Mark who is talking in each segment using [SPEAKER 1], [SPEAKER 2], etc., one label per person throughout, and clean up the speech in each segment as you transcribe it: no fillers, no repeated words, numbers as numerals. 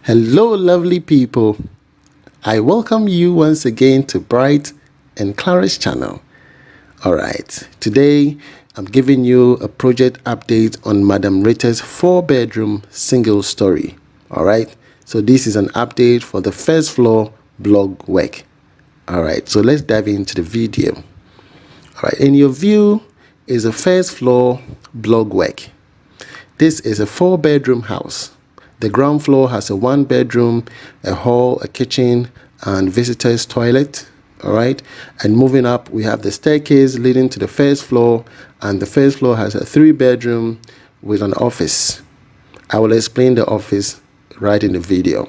[SPEAKER 1] Hello, lovely people. I welcome you once again to Bright and Clara's channel. Alright, today I'm giving you a project update on Madam Rita's 4-bedroom single story. Alright, so this is an update for the first floor block work. Alright, so let's dive into the video. Alright, in your view is a first floor block work. This is a 4-bedroom house. The ground floor has a 1-bedroom, a hall, a kitchen, and visitor's toilet. All right. And moving up, we have the staircase leading to the first floor, and the first floor has a 3-bedroom with an office. I will explain the office right in the video.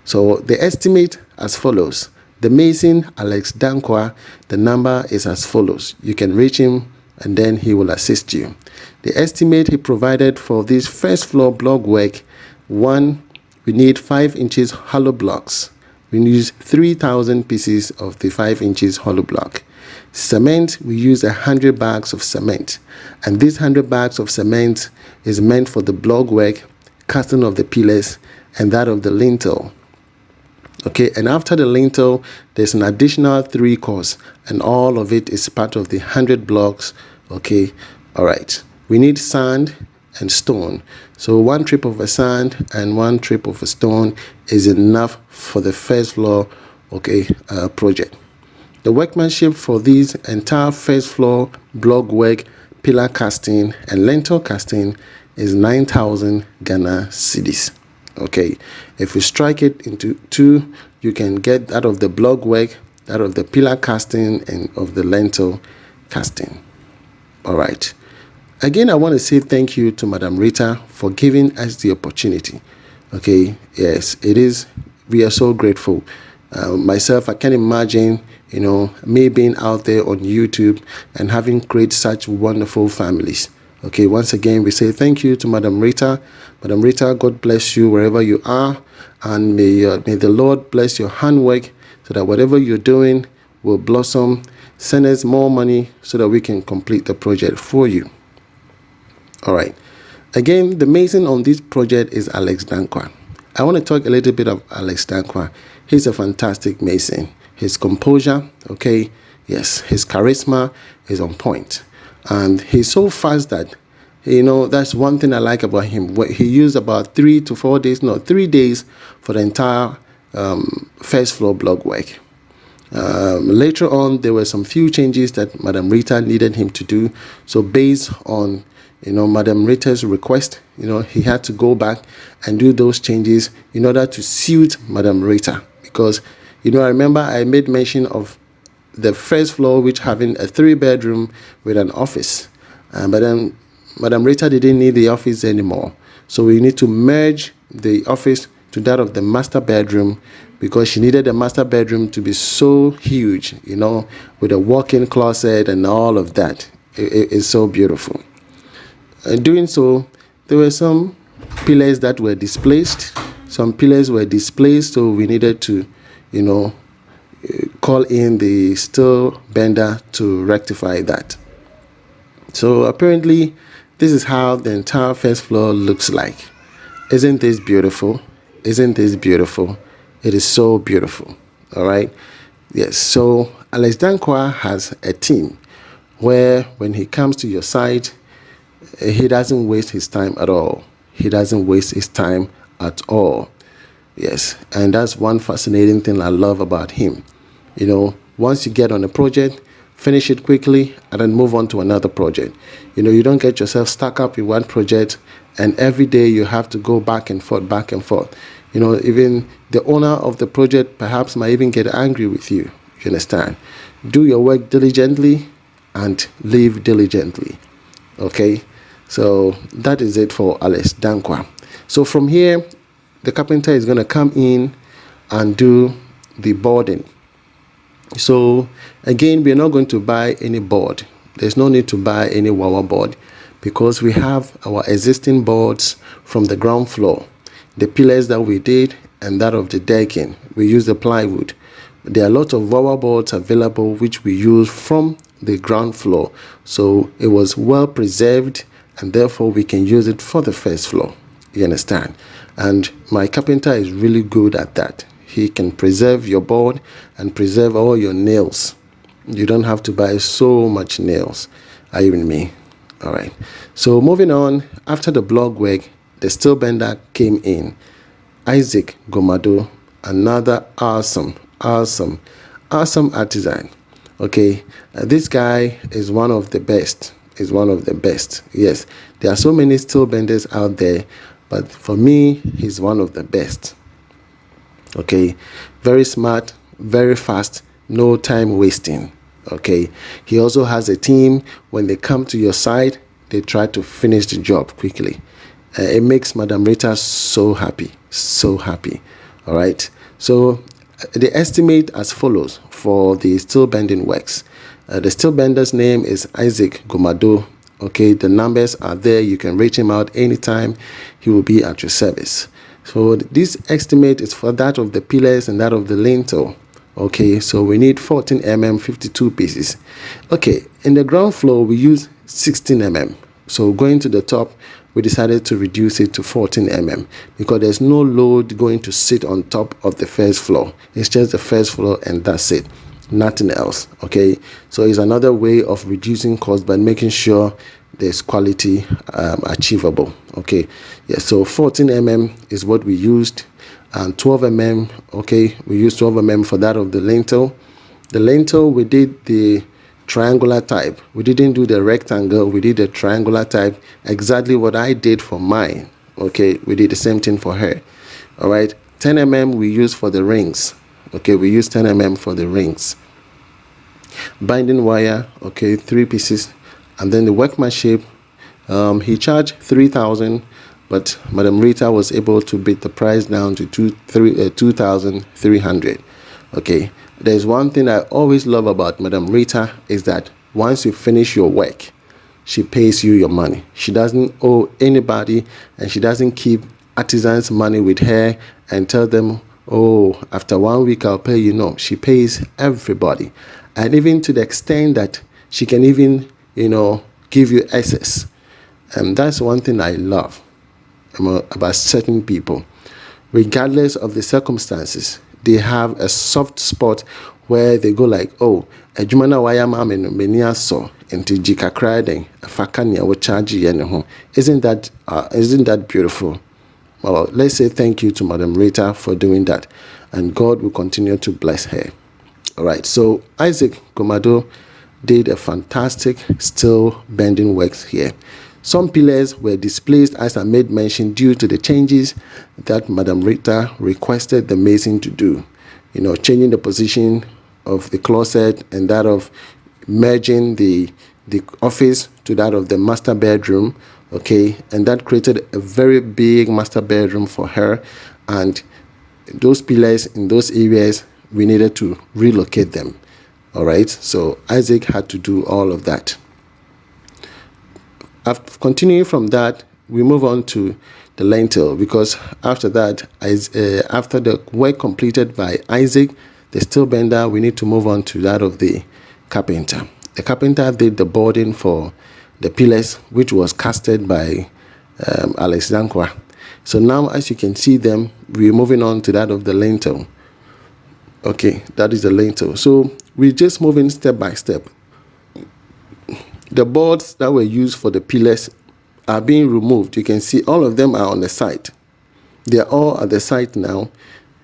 [SPEAKER 1] So the estimate as follows. The mason, Alex Dankwa, the number is as follows. You can reach him and then he will assist you. The estimate he provided for this first floor block work: 1, we need 5 inches hollow blocks. We use 3,000 pieces of the 5 inches hollow block. Cement, we use 100 bags of cement. And this 100 bags of cement is meant for the block work, casting of the pillars, and that of the lintel. Okay, and after the lintel, there's an additional 3 course, and all of it is part of the 100 blocks. Okay, all right. We need sand and stone. So 1 trip of a sand and 1 trip of a stone is enough for the first floor project. The workmanship for this entire first floor block work, pillar casting and lintel casting is 9,000 Ghana cedis. Okay, if we strike it into 2, you can get that of the block work, that of the pillar casting, and of the lintel casting. All right. Again, I want to say thank you to Madam Rita for giving us the opportunity. Okay, yes, it is. We are so grateful. Myself, I can't imagine, me being out there on YouTube and having created such wonderful families. Okay, once again, we say thank you to Madam Rita. Madam Rita, God bless you wherever you are, and may the Lord bless your handwork so that whatever you're doing will blossom. Send us more money so that we can complete the project for you. All right. Again, the mason on this project is Alex Dankwa. I want to talk a little bit of Alex Dankwa. He's a fantastic mason. His composure, okay, yes, his charisma is on point. And he's so fast that, that's one thing I like about him. He used about 3 to 4 days, 3 days for the entire first floor block work. Later on, there were some few changes that Madam Rita needed him to do. So based on Madam Rita's request, he had to go back and do those changes in order to suit Madam Rita. Because, I remember I made mention of the first floor, which having a 3-bedroom with an office. But then Madam Rita didn't need the office anymore. So we need to merge the office to that of the master bedroom, because she needed the master bedroom to be so huge, with a walk-in closet and all of that. It's so beautiful. And doing so, there were some pillars that were displaced. Some pillars were displaced, so we needed to, call in the steel bender to rectify that. So apparently, this is how the entire first floor looks like. Isn't this beautiful? Isn't this beautiful? It is so beautiful. All right. Yes. So Alex Dankwa has a team where when he comes to your site, he doesn't waste his time at all. He doesn't waste his time at all. Yes. And that's one fascinating thing I love about him. Once you get on a project, finish it quickly and then move on to another project. You don't get yourself stuck up in one project and every day you have to go back and forth, back and forth. Even the owner of the project perhaps might even get angry with you. You understand? Do your work diligently and live diligently. Okay? So that is it for Alex Dankwa. So from here, the carpenter is going to come in and do the boarding. So again, we're not going to buy any board. There's no need to buy any wire board because we have our existing boards from the ground floor. The pillars that we did and that of the decking, we use the plywood. There are a lot of wire boards available which we use from the ground floor. So it was well preserved and therefore we can use it for the first floor. You understand? And my carpenter is really good at that. He can preserve your board and preserve all your nails. You don't have to buy so much nails. Are you with me? All right. So moving on, after the block work, the steel bender came in. Isaac Gomado, another awesome artisan. Okay, this guy is one of the best. Yes, there are so many steel benders out there, but for me, he's one of the best. Okay, very smart, very fast, no time wasting. Okay, he also has a team. When they come to your side, they try to finish the job quickly. It makes Madam Rita so happy. All right, so the estimate as follows for the steel bending works. The steel bender's name is Isaac Gomado. Okay, the numbers are there. You can reach him out anytime. He will be at your service. So this estimate is for that of the pillars and that of the lintel. Okay, so we need 14 mm 52 pieces. Okay, in the ground floor we use 16 mm. So going to the top, we decided to reduce it to 14 mm because there's no load going to sit on top of the first floor. It's just the first floor and that's it, nothing else. Okay, so it's another way of reducing cost by making sure there's quality achievable. Okay, yeah, so 14 mm is what we used, and 12 mm. Okay, we used 12 mm for that of the lintel. The lintel, we did the triangular type. We didn't do the rectangle, we did the triangular type, exactly what I did for mine. Okay, we did the same thing for her. All right, 10 mm we use for the rings. Okay, we use 10 mm for the rings. Binding wire, okay, 3 pieces. And then the workmanship, he charged 3,000, but Madam Rita was able to beat the price down to 2,300. Okay, there's one thing I always love about Madam Rita is that once you finish your work, she pays you your money. She doesn't owe anybody, and she doesn't keep artisans' money with her and tell them, oh, after 1 week I'll pay you. No, she pays everybody, and even to the extent that she can even, give you access. And that's one thing I love about certain people. Regardless of the circumstances, they have a soft spot where they go like, oh, adwumana waya ma me no meni aso enti jikakra den afaka ne wo charge ye ne ho. Isn't that beautiful? Well, let's say thank you to Madam Rita for doing that, and God will continue to bless her. All right, so Isaac Gomado did a fantastic steel bending works here. Some pillars were displaced, as I made mention, due to the changes that Madam Rita requested the mason to do. Changing the position of the closet and that of merging the office to that of the master bedroom. Okay, and that created a very big master bedroom for her, and those pillars in those areas, we needed to relocate them. All right, so Isaac had to do all of that. After continuing from that, we move on to the lintel, because after that, after the work completed by Isaac, the steel bender, we need to move on to that of the carpenter. The carpenter did the boarding for the pillars, which was casted by Alex Dankwa. So now, as you can see them, we're moving on to that of the lintel. Okay, that is the lintel. So we're just moving step by step. The boards that were used for the pillars are being removed. You can see all of them are on the site. They are all at the site now.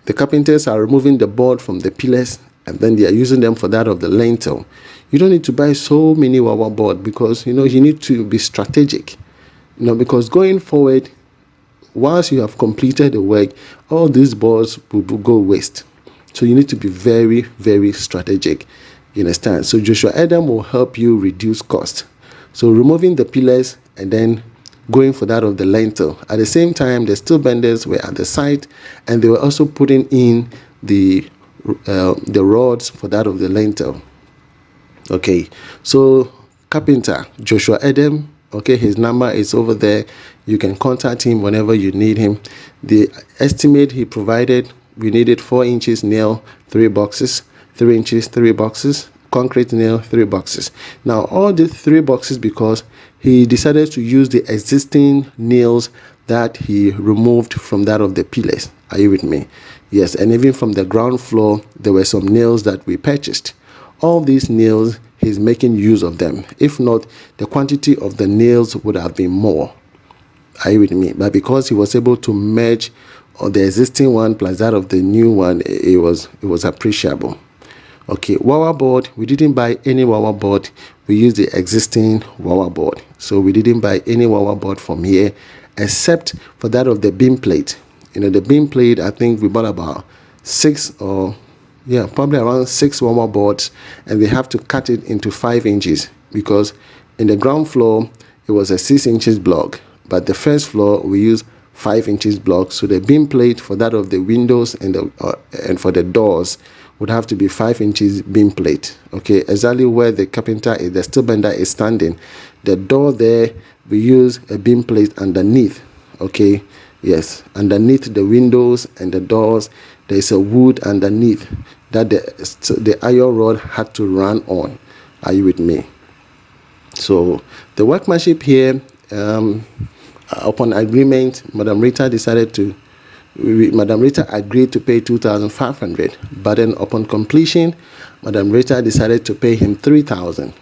[SPEAKER 1] The carpenters are removing the board from the pillars, and then they are using them for that of the lintel. You don't need to buy so many Wawa board, because you need to be strategic. Because going forward, once you have completed the work, all these boards will go waste. So you need to be very, very strategic. You understand? So Joshua Adam will help you reduce cost. So removing the pillars and then going for that of the lintel. At the same time, the steel benders were at the site, and they were also putting in the rods for that of the lintel. Okay, so carpenter Joshua Adam, okay, his number is over there. You can contact him whenever you need him. The estimate he provided, we needed 4 inches nail, 3 boxes, 3 inches, 3 boxes, concrete nail, 3 boxes. Now all the 3 boxes, because he decided to use the existing nails that he removed from that of the pillars. Are you with me? Yes, and even from the ground floor, there were some nails that we purchased. All these nails, he's making use of them. If not, the quantity of the nails would have been more. Are you with me? But because he was able to merge the existing one plus that of the new one, it was appreciable. Okay, wire board, we didn't buy any wire board. We used the existing wire board. So we didn't buy any wire board from here except for that of the beam plate. You know, the beam plate, I think we bought about 6 or probably around 6 wire boards, and we have to cut it into 5 inches because in the ground floor it was a 6 inches block, but the first floor we used 5 inches block. So the beam plate for that of the windows and and for the doors would have to be 5 inches beam plate. Okay, exactly where the carpenter is, the steel bender is standing. The door there, we use a beam plate underneath. Okay, yes, underneath the windows and the doors, there is a wood underneath that the iron rod had to run on. Are you with me? So the workmanship here, upon agreement, Madam Rita agreed to pay 2,500, but then upon completion, Madam Rita decided to pay him 3,000.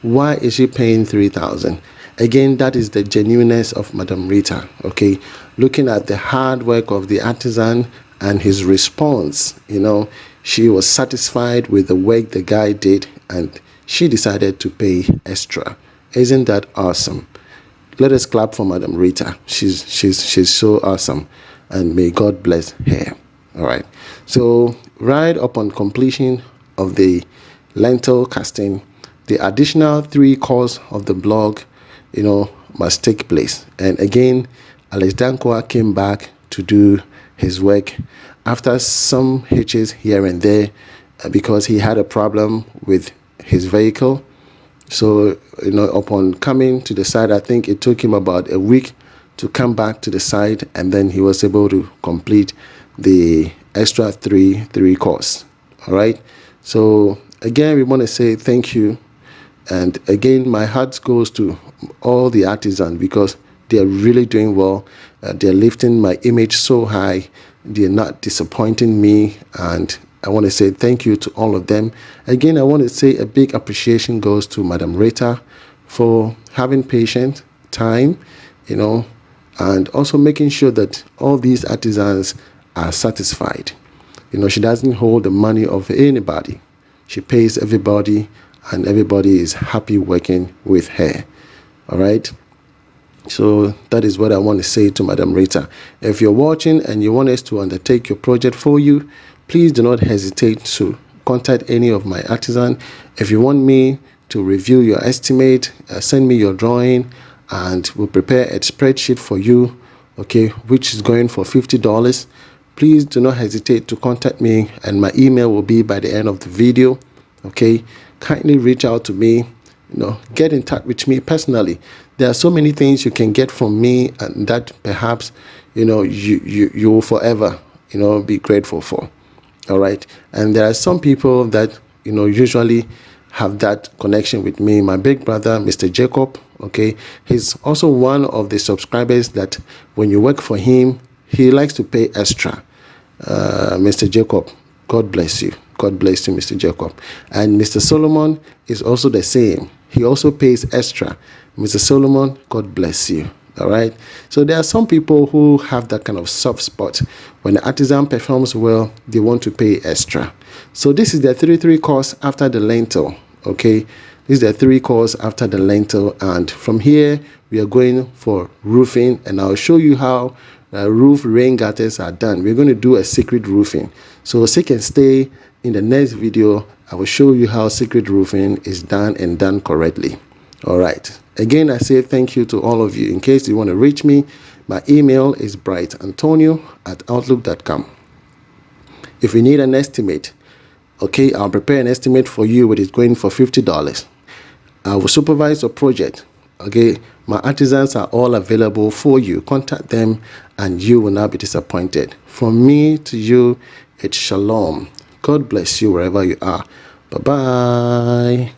[SPEAKER 1] Why is she paying 3,000? Again, that is the genuineness of Madam Rita. Okay, looking at the hard work of the artisan and his response, you know, she was satisfied with the work the guy did, and she decided to pay extra. Isn't that awesome? Let us clap for Madam Rita. She's so awesome, and may God bless her. All right. So right upon completion of the lintel casting, the additional 3 cores of the block, you know, must take place. And again, ElectricityConnection&Commissioning came back to do his work after some hitches here and there because he had a problem with his vehicle. So, you know, upon coming to the site, I think it took him about a week to come back to the site, and then he was able to complete the extra three cores. All right. So again, we want to say thank you. And again, my heart goes to all the artisans because they're really doing well. They're lifting my image so high. They're not disappointing me, and I want to say thank you to all of them. Again, I want to say a big appreciation goes to Madam Rita for having patient time, you know, and also making sure that all these artisans are satisfied. You know, she doesn't hold the money of anybody. She pays everybody, and everybody is happy working with her. All right. So that is what I want to say to Madam Rita. If you're watching and you want us to undertake your project for you, please do not hesitate to contact any of my artisans. If you want me to review your estimate, send me your drawing, and we'll prepare a spreadsheet for you, okay, which is going for $50. Please do not hesitate to contact me, and my email will be by the end of the video. Okay, kindly reach out to me, you know, get in touch with me personally. There are so many things you can get from me, and that perhaps, you know, you will forever, you know, be grateful for. All right. And there are some people that, you know, usually have that connection with me. My big brother, Mr. Jacob, okay, he's also one of the subscribers that when you work for him, he likes to pay extra. Mr. Jacob, God bless you. God bless you, Mr. Jacob. And Mr. Solomon is also the same. He also pays extra. Mr. Solomon, God bless you. All right. So there are some people who have that kind of soft spot. When the artisan performs well, they want to pay extra. So this is the 3 course after the lintel. Okay. This is the 3 course after the lintel. And from here, we are going for roofing. And I'll show you how roof rain gutters are done. We're going to do a secret roofing. So seek and stay. In the next video, I will show you how secret roofing is done and done correctly. All right. Again, I say thank you to all of you. In case you want to reach me, my email is brightantonio@outlook.com. If you need an estimate, okay, I'll prepare an estimate for you, but it's going for $50. I will supervise your project. Okay, my artisans are all available for you. Contact them and you will not be disappointed. From me to you, it's shalom. God bless you wherever you are. Bye-bye.